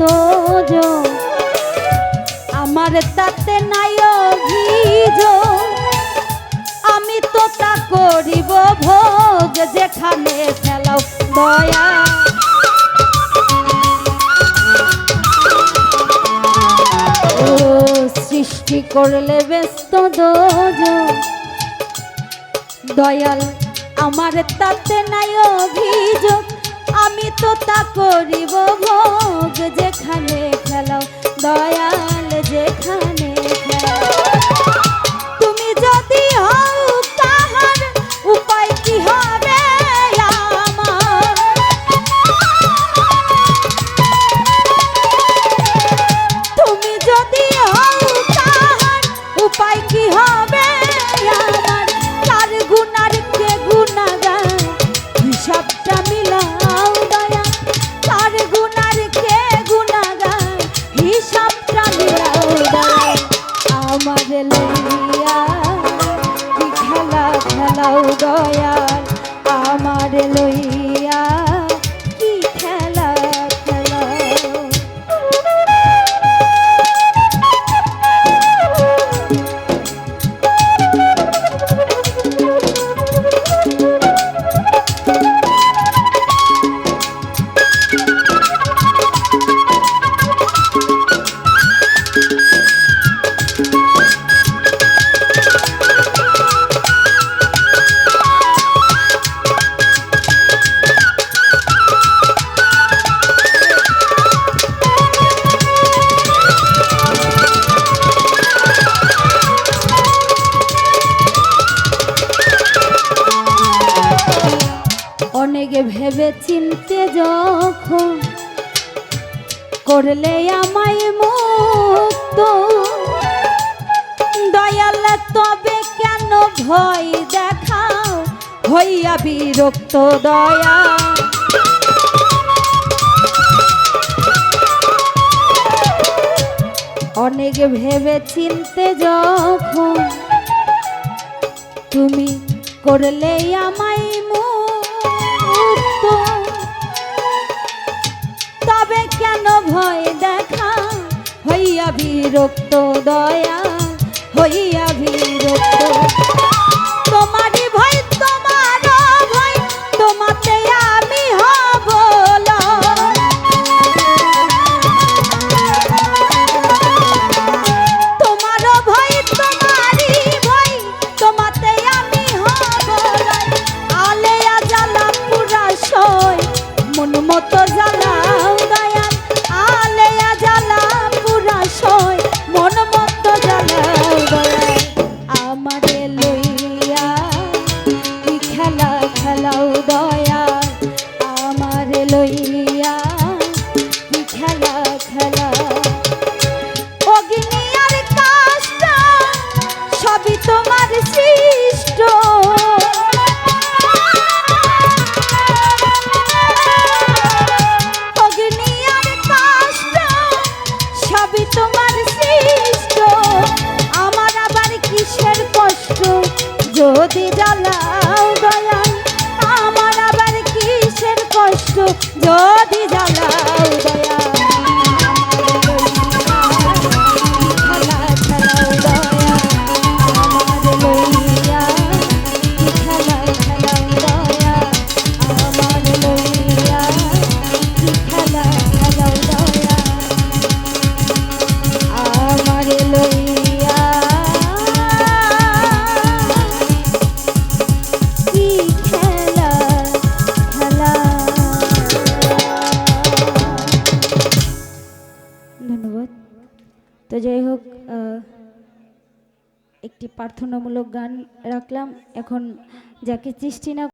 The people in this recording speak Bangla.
দোজ, আমার তাতে নাই অভিযোগ। আমি তো তা করিব ভোগ, যেখানে ফেলাও দয়া। ও সৃষ্টি করলে ব্যস্ত দোজ, দয়াল আমার তাতে নাই অভিযোগ। আমি তো তা করিব ভোগ, যেখানে ফেলাও দয়াল, যেখানে ফেলাও। তুমি যদি হও কাহার, উপায় কি হবে আমার? তুমি যদি হও কাহার, উপায় কি হবে আমার? কার গুনার কে গুনাগার, হিসাবটা মিলাও দয়া। কার গুনার কে গুনাগার, হিসাবটা মিলাও দয়া। আমার লইয়া কি খেলা খেলাও দয়াল, আমার লইয়া কি খেলা খেলাও। অনেকে ভেবে চিনতে যখন করলে আমায় মুক্ত, দয়াল তবে কেন ভয় দেখাও হইয়া বিরক্ত দয়া। অনেকে ভেবে চিনতে যখন তুমি করলে আমায় মুক্ত, তবে কেন ভয় দেখা হইয়া বিরক্ত দয়া, হইয়া বিরক্ত। তোমারই ভয়, তোমার ভয়, তোমাতে আমি হব লয়। তোমার ভয়, তোমারই ভয়, তোমাতে আমি হব লয়। আলেয়া জ্বালা পুরা সয়, মন মতো জ্বালাও দয়াল। আলেয়া জ্বালা পুরা সয়, মন মতো জ্বালাও দয়াল। আমারে লইয়া কি খেলা খেলাও দয়াল, আমারে লইয়া কি খেলা খেলাও। অগ্নি আর কাষ্ঠ সবই তোমার সৃষ্ট, অগ্নি আর কাষ্ঠ সবই তোমার সৃষ্ট। আমার আবার কিসের কষ্ট যদি জ্বালাও দয়াল, আমার আবার কিসের কষ্ট যদি জ্বালাও দয়াল। ধন্যবাদ। তো যাই হোক, একটি প্রার্থনামূলক গান রাখলাম। এখন যাকে সৃষ্টি না